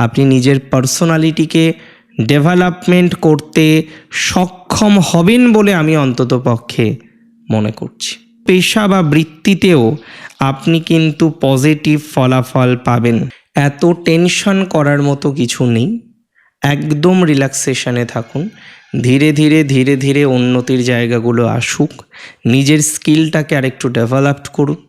আপনি নিজের পার্সোনালিটিকে ডেভেলপমেন্ট করতে সক্ষম হবেন বলে আমি অন্ততপক্ষে মনে করছি। পেশা বা বৃত্তিতেও আপনি কিন্তু পজিটিভ ফলাফল পাবেন। এত টেনশন করার মতো কিছু নেই, একদম রিল্যাক্সেশনে থাকুন। ধীরে ধীরে ধীরে ধীরে উন্নতির জায়গাগুলো আসুক, নিজের স্কিলটাকে আরেকটু ডেভেলপ করুন।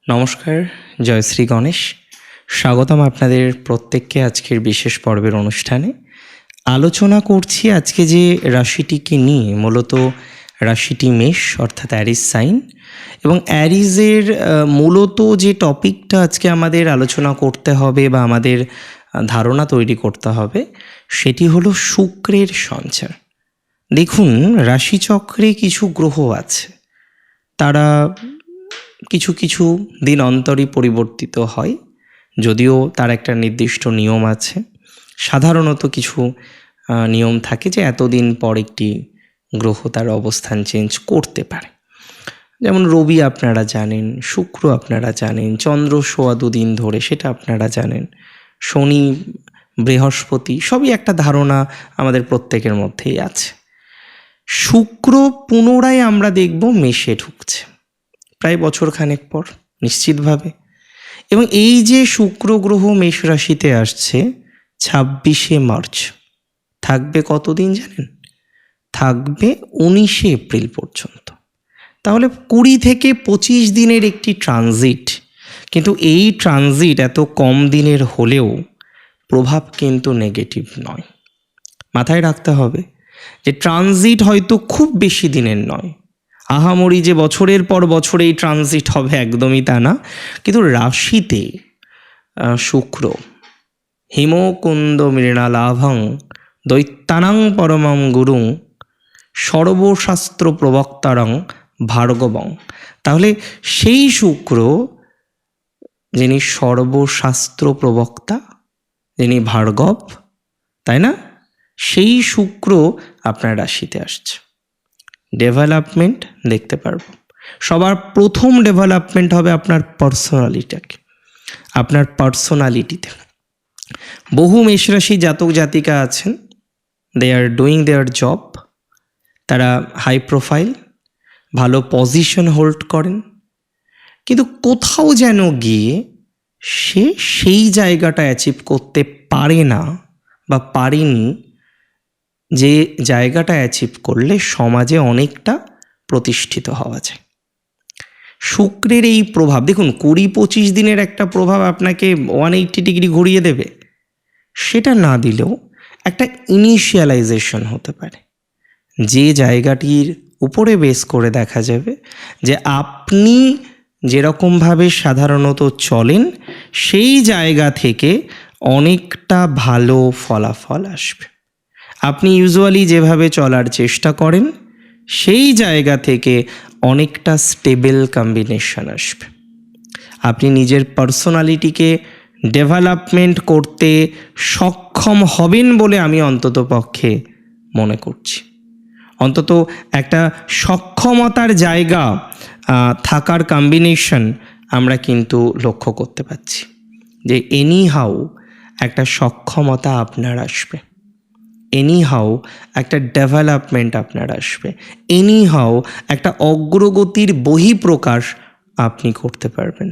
নমস্কার, জয় শ্রী গণেশ। স্বাগতম আপনাদের প্রত্যেককে আজকের বিশেষ পর্বের অনুষ্ঠানে। আলোচনা করছি আজকে যে রাশিটিকে নিয়ে, মূলত রাশিটি মেষ অর্থাৎ অ্যারিস সাইন, এবং অ্যারিসের মূলত যে টপিকটা আজকে আমাদের আলোচনা করতে হবে বা আমাদের ধারণা তৈরি করতে হবে সেটি হলো শুক্রের সঞ্চার। দেখুন, রাশিচক্রে কিছু গ্রহ আছে, তারা কিছু কিছু দিন অন্তরই পরিবর্তিত হয়, যদিও তার একটা নির্দিষ্ট নিয়ম আছে। সাধারণত কিছু নিয়ম থাকে যে এতদিন পর একটি গ্রহ তার অবস্থান চেঞ্জ করতে পারে। যেমন রবি আপনারা জানেন, শুক্র আপনারা জানেন, চন্দ্র সোয়া দুদিন ধরে সেটা আপনারা জানেন, শনি, বৃহস্পতি, সবই একটা ধারণা আমাদের প্রত্যেকের মধ্যেই আছে। শুক্র পুনরায় আমরা দেখব মেষে ঢুকছে প্রায় বছরখানেক পর নিশ্চিতভাবে, এবং এই যে শুক্র গ্রহ মেষ রাশিতে আসছে 26শে মার্চ, থাকবে কতদিন জানেন? থাকবে 19শে এপ্রিল পর্যন্ত। তাহলে 20 থেকে 25 দিনের একটি ট্রানজিট, কিন্তু এই ট্রানজিট এত কম দিনের হলেও প্রভাব কিন্তু নেগেটিভ নয়। মাথায় রাখতে হবে যে ট্রানজিট হয়তো খুব বেশি দিনের নয়, আহামরি যে বছরের পর বছর এই ট্রানজিট হবে একদমই তা না, কিন্তু রাশিতে শুক্র হিমকুন্দ মৃণালাভং দৈত্যানাং পরমং গুরুং সর্বশাস্ত্র প্রবক্তারং ভার্গবং। তাহলে সেই শুক্র যিনি সর্বশাস্ত্র প্রবক্তা, যিনি ভার্গব, তাই না, সেই শুক্র আপনার রাশিতে আসছে। ডেভেলপমেন্ট দেখতে পারবো। সবার প্রথম ডেভেলপমেন্ট হবে আপনার পার্সোনালিটিকে, আপনার পার্সোনালিটিতে। বহু মেষরাশি জাতক জাতিকা আছেন, দে আর ডুইং দেয়ার জব, তারা হাই প্রোফাইল, ভালো পজিশন হোল্ড করেন, কিন্তু কোথাও যেন গিয়ে সে সেই জায়গাটা অ্যাচিভ করতে পারে না বা পারেনি যে জায়গাটা অ্যাচিভ করলে সমাজে অনেকটা প্রতিষ্ঠিত হওয়া যায়। শুক্রের এই প্রভাব দেখুন, 20-25 দিনের একটা প্রভাব আপনাকে 180 ডিগ্রি ঘুরিয়ে দেবে সেটা না দিলেও একটা ইনিশিয়ালাইজেশন হতে পারে, যে জায়গাটির উপরে বেস করে দেখা যাবে যে আপনি যেরকমভাবে সাধারণত চলেন সেই জায়গা থেকে অনেকটা ভালো ফলাফল আসবে। আপনি ইউজুয়ালি যেভাবে চলার চেষ্টা করেন সেই জায়গা থেকে অনেকটা স্টেবল কম্বিনেশন আসবে। আপনি নিজের পার্সোনালিটিকে ডেভেলপমেন্ট করতে সক্ষম হবেন বলে আমি অন্ততপক্ষে মনে করছি। অন্তত একটা সক্ষমতার জায়গা থাকার কম্বিনেশন আমরা কিন্তু লক্ষ্য করতে পারছি যে এনিহাউ একটা সক্ষমতা আপনার আসবে, এনিহাউ একটা ডেভেলপমেন্ট আপনার আসবে, এনিহাউ একটা অগ্রগতির বহিঃপ্রকাশ আপনি করতে পারবেন।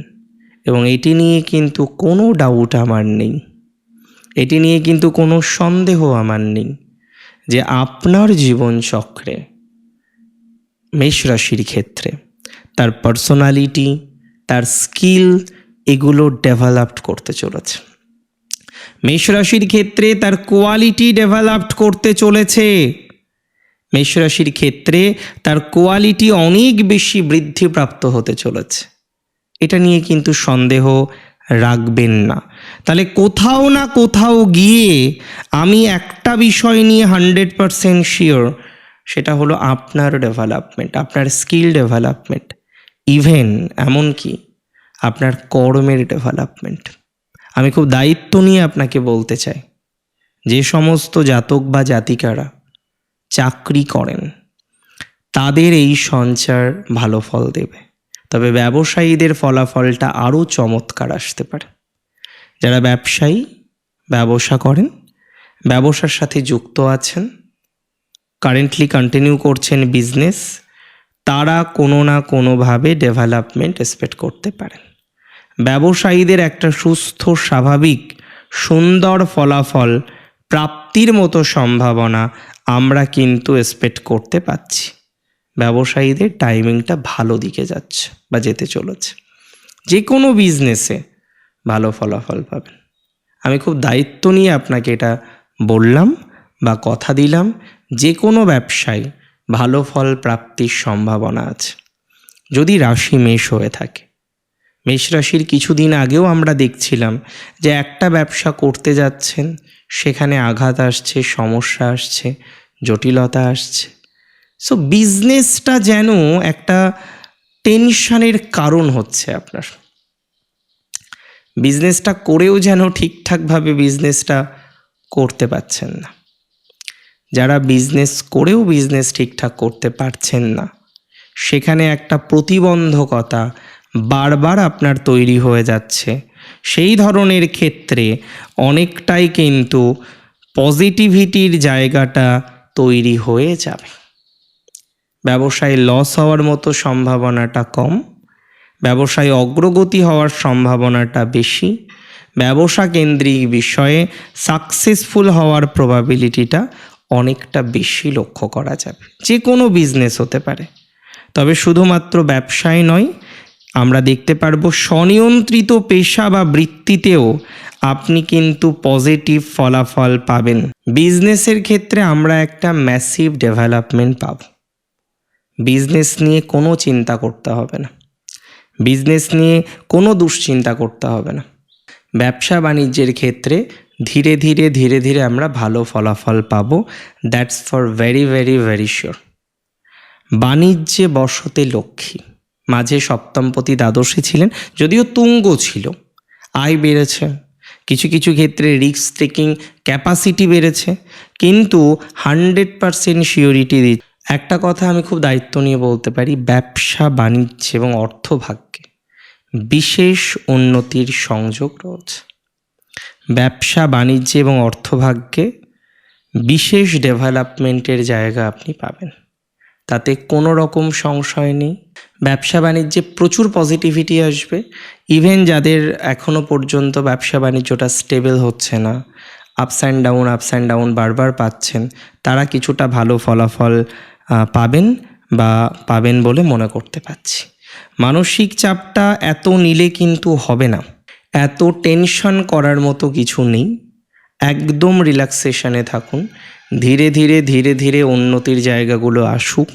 এবং এটি নিয়ে কিন্তু কোনো ডাউট আমার নেই, এটি নিয়ে কিন্তু কোনো সন্দেহ আমার নেই যে আপনার জীবনচক্রে মেষ রাশির ক্ষেত্রে তার পার্সোনালিটি, তার স্কিল, এগুলো ডেভেলপড করতে চলেছে। মেষ রাশির ক্ষেত্রে তার কোয়ালিটি ডেভেলপড করতে চলেছে। মেষ রাশির ক্ষেত্রে তার কোয়ালিটি অনেক বেশি বৃদ্ধিপ্রাপ্ত হতে চলেছে। এটা নিয়ে কিন্তু সন্দেহ রাখবেন না। তাহলে কোথাও না কোথাও গিয়ে আমি একটা বিষয় নিয়ে 100% শিওর, সেটা হলো আপনার ডেভেলপমেন্ট, আপনার স্কিল ডেভেলপমেন্ট, ইভেন এমনকি আপনার কর্মের ডেভেলপমেন্ট। আমি খুব দায়িত্ব নিয়ে আপনাকে বলতে চাই, যে সমস্ত জাতক বা জাতিকারা চাকরি করেন তাদের এই সঞ্চার ভালো ফল দেবে, তবে ব্যবসায়ীদের ফলাফলটা আরও চমৎকার আসতে পারে। যারা ব্যবসায়ী, ব্যবসা করেন, ব্যবসার সাথে যুক্ত আছেন, কারেন্টলি কন্টিনিউ করছেন বিজনেস, তারা কোনো না কোনোভাবে ডেভেলপমেন্ট এক্সপেক্ট করতে পারেন। ব্যবসায়ীদের একটা সুস্থ, স্বাভাবিক, সুন্দর ফলাফল প্রাপ্তির মতো সম্ভাবনা আমরা কিন্তু এক্সপেক্ট করতে পারছি। ব্যবসায়ীদের টাইমিংটা ভালো দিকে যাচ্ছে বা যেতে চলেছে। যে কোনো বিজনেসে ভালো ফলাফল পাবেন। আমি খুব দায়িত্ব নিয়ে আপনাকে এটা বললাম বা কথা দিলাম, যে কোনো ব্যবসায় ভালো ফল প্রাপ্তির সম্ভাবনা আছে যদি রাশি মেষ হয়ে থাকে। মেষ রাশির কিছুদিন আগেও আমরা দেখছিলাম যে একটা ব্যবসা করতে যাচ্ছেন, সেখানে আঘাত আসছে, সমস্যা আসছে, জটিলতা আসছে। সো বিজনেসটা যেন একটা টেনশনের কারণ হচ্ছে আপনার। বিজনেসটা করেও যেন ঠিকঠাকভাবে বিজনেসটা করতে পারছেন না। যারা বিজনেস করেও বিজনেস ঠিকঠাক করতে পারছেন না, সেখানে একটা প্রতিবন্ধকতা বারবার আপনার তৈরি হয়ে যাচ্ছে। সেই ধরনের ক্ষেত্রে অনেকটাই কিন্তু পজিটিভিটির জায়গাটা তৈরি হয়ে যাবে। ব্যবসায় লস হওয়ার মতো সম্ভাবনাটা কম, ব্যবসায় অগ্রগতি হওয়ার সম্ভাবনাটা বেশি, ব্যবসা কেন্দ্রিক বিষয়ে সাকসেসফুল হওয়ার প্রবাবিলিটিটা অনেকটা বেশি লক্ষ্য করা যাবে। যে কোনো বিজনেস হতে পারে, তবে শুধুমাত্র ব্যবসায় নয়, আমরা দেখতে পারবো স্বনিয়ন্ত্রিত পেশা বা বৃত্তিতেও আপনি কিন্তু পজিটিভ ফলাফল পাবেন। বিজনেসের ক্ষেত্রে আমরা একটা ম্যাসিভ ডেভেলপমেন্ট পাব। বিজনেস নিয়ে কোনো চিন্তা করতে হবে না, বিজনেস নিয়ে কোনো দুশ্চিন্তা করতে হবে না। ব্যবসা বাণিজ্যের ক্ষেত্রে ধীরে ধীরে ধীরে ধীরে আমরা ভালো ফলাফল পাবো, that's for very very very sure. বাণিজ্যে বসতে লক্ষ্মী, মাঝে সপ্তমপতি দ্বাদশে ছিলেন, যদিও তুঙ্গ ছিল, আয় বেড়েছে, কিছু কিছু ক্ষেত্রে রিস্ক টেকিং ক্যাপাসিটি বেড়েছে, কিন্তু 100% শিওরিটি দিচ্ছে। একটা কথা আমি খুব দায়িত্ব নিয়ে বলতে পারি, ব্যবসা বাণিজ্য এবং অর্থভাগ্যে বিশেষ উন্নতির সংযোগ রয়েছে। ব্যবসা বাণিজ্য এবং অর্থভাগ্যে বিশেষ ডেভেলপমেন্টের জায়গা আপনি পাবেন, তাতে কোনো রকম সংশয় নেই। ব্যবসা বাণিজ্যে প্রচুর পজিটিভিটি আসবে। ইভেন যাদের এখনও পর্যন্ত ব্যবসা বাণিজ্যটা স্টেবল হচ্ছে না, আপস অ্যান্ড ডাউন বারবার পাচ্ছেন, তারা কিছুটা ভালো ফলাফল পাবেন বলে মনে করতে পারছি। মানসিক চাপটা এত নিলে কিন্তু হবে না, এত টেনশন করার মতো কিছু নেই। একদম রিল্যাক্সেশনে থাকুন, ধীরে ধীরে ধীরে ধীরে উন্নতির জায়গাগুলো আসুক।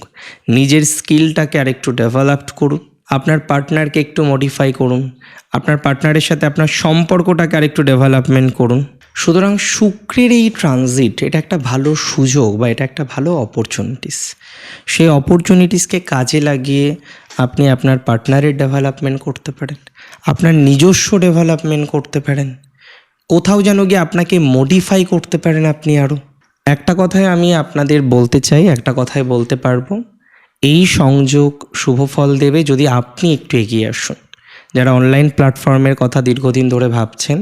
নিজের স্কিলটাকে আরেকটু ডেভেলপড করুন, আপনার পার্টনারকে একটু মডিফাই করুন, আপনার পার্টনারের সাথে আপনার সম্পর্কটাকে আরেকটু ডেভেলপমেন্ট করুন। সুতরাং শুক্রের এই ট্রানজিট, এটা একটা ভালো সুযোগ বা এটা একটা ভালো অপরচুনিটিস। সেই অপরচুনিটিসকে কাজে লাগিয়ে আপনি আপনার পার্টনারের ডেভেলপমেন্ট করতে পারেন, আপনার নিজস্ব ডেভেলপমেন্ট করতে পারেন, কোথাও যেন গিয়ে আপনাকে মডিফাই করতে পারেন আপনি আরও। একটা কথায় আমি আপনাদের বলতে চাই, একটা কথায় বলতে পারবো, এই সংযোগ শুভ ফল দেবে যদি আপনি একটু এগিয়ে আসুন। যারা অনলাইন প্ল্যাটফর্মের কথা দীর্ঘদিন ধরে ভাবছেন,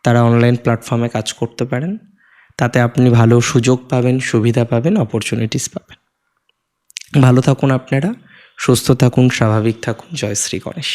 তারা অনলাইন প্ল্যাটফর্মে কাজ করতে পারেন, তাতে আপনি ভালো সুযোগ পাবেন, সুবিধা পাবেন, অপরচুনিটিস পাবেন। ভালো থাকুন আপনারা, সুস্থ থাকুন, স্বাভাবিক থাকুন। জয় শ্রী গণেশ।